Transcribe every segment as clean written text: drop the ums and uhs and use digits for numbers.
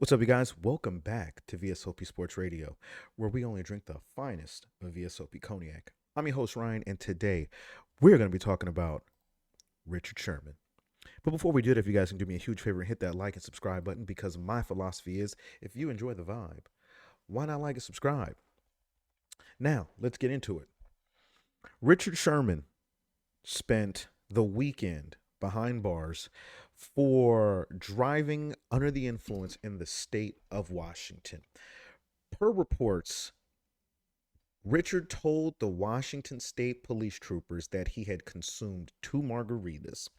What's up, you guys? Welcome back to V.S.O.P Sports Radio, where we only drink the finest of V.S.O.P cognac. I'm your host, Ryan, and today we're going to be talking about Richard Sherman. But before we do it, if you guys can do me a huge favor and hit that like and subscribe button, because my philosophy is if you enjoy the vibe, why not like and subscribe? Now, let's get into it. Richard Sherman spent the weekend behind bars for driving under the influence in the state of Washington. Per reports, Richard told the Washington State police troopers that he had consumed two margaritas.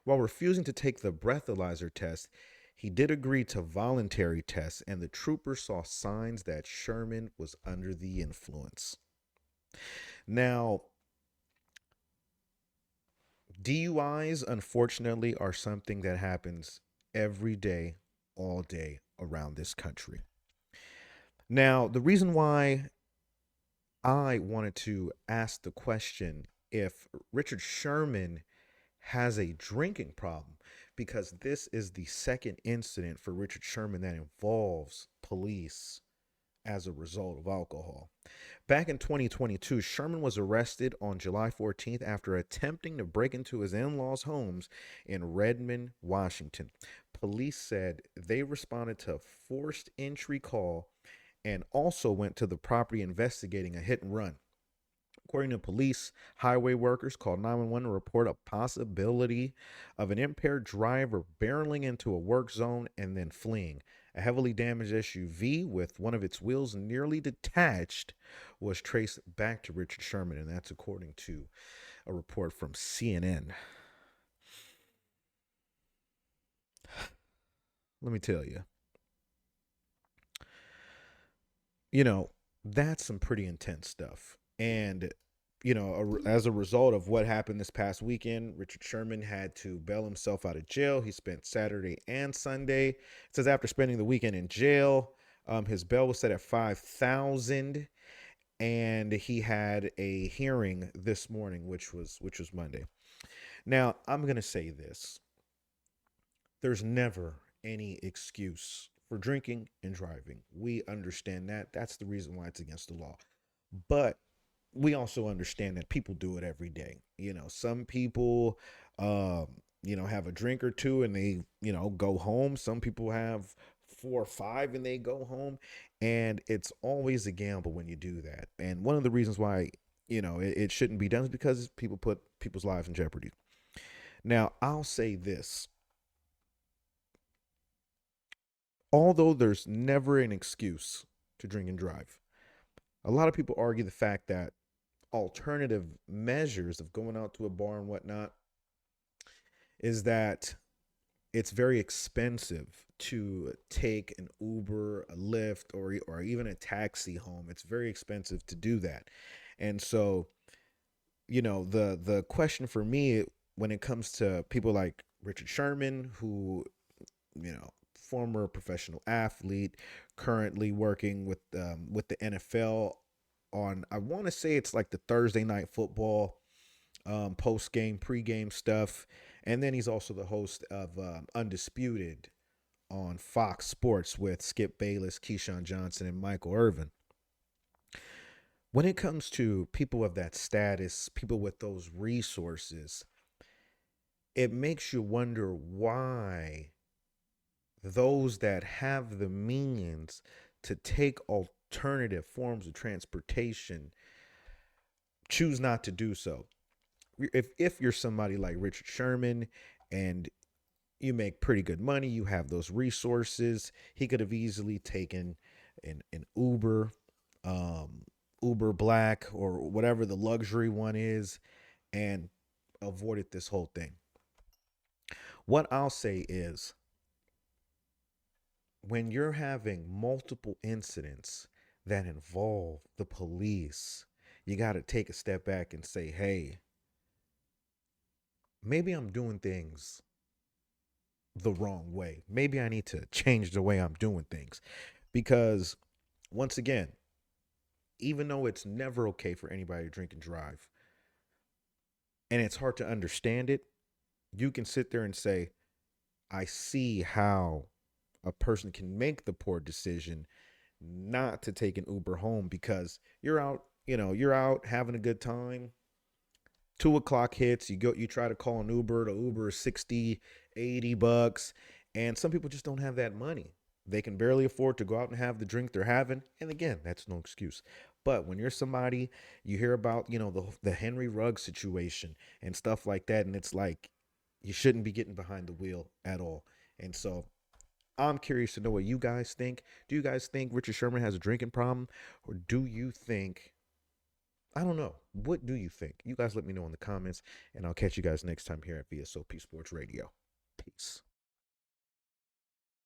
While refusing to take the breathalyzer test, he did agree to voluntary tests, and the troopers saw signs that Sherman was under the influence. Now, DUIs, unfortunately, are something that happens every day, all day around this country. Now, the reason why I wanted to ask the question if Richard Sherman has a drinking problem, because this is the second incident for Richard Sherman that involves police as a result of alcohol. Back in 2022, Sherman was arrested on July 14th after attempting to break into his in law's homes in Redmond, Washington. Police said they responded to a forced entry call and also went to the property investigating a hit and run. According to police, highway workers called 911 to report a possibility of an impaired driver barreling into a work zone and then fleeing. A heavily damaged SUV with one of its wheels nearly detached was traced back to Richard Sherman, and that's according to a report from CNN. Let me tell you, you know, that's some pretty intense stuff. And as a result of what happened this past weekend, Richard Sherman had to bail himself out of jail. He spent Saturday and Sunday. It says after spending the weekend in jail, his bail was set at 5,000, and he had a hearing this morning, which was Monday. Now, I'm gonna say this: there's never any excuse for drinking and driving. We understand that. That's the reason why it's against the law. But we also understand that people do it every day. Some people, have a drink or two and they, go home. Some people have four or five and they go home. And it's always a gamble when you do that. And one of the reasons why, it shouldn't be done is because people put people's lives in jeopardy. Now, I'll say this: although there's never an excuse to drink and drive, a lot of people argue the fact that alternative measures of going out to a bar and whatnot is that it's very expensive to take an Uber, a Lyft, or even a taxi home. It's very expensive to do that. And so, the question for me when it comes to people like Richard Sherman, who, former professional athlete, currently working with the NFL on, I want to say it's like the Thursday night football post game, pre game stuff, and then he's also the host of Undisputed on Fox Sports with Skip Bayless, Keyshawn Johnson, and Michael Irvin. When it comes to people of that status, people with those resources, it makes you wonder why those that have the means to take alternative forms of transportation choose not to do so. If you're somebody like Richard Sherman and you make pretty good money, you have those resources, he could have easily taken an Uber, um, Uber Black, or whatever the luxury one is, and avoided this whole thing. What I'll say is, when you're having multiple incidents that involve the police, you got to take a step back and say, hey, maybe I'm doing things the wrong way. Maybe I need to change the way I'm doing things. Because once again, even though it's never okay for anybody to drink and drive, and it's hard to understand it, you can sit there and say, I see how a person can make the poor decision not to take an Uber home because you're out, you're out having a good time. 2 o'clock hits, you try to call an Uber. The Uber is 60, $80. And some people just don't have that money. They can barely afford to go out and have the drink they're having. And again, that's no excuse. But when you're somebody, you hear about, the Henry Rugg situation and stuff like that. And it's like, you shouldn't be getting behind the wheel at all. And so I'm curious to know what you guys think. Do you guys think Richard Sherman has a drinking problem? Or do you think, I don't know. What do you think? You guys let me know in the comments, and I'll catch you guys next time here at V.S.O.P Sports Radio. Peace.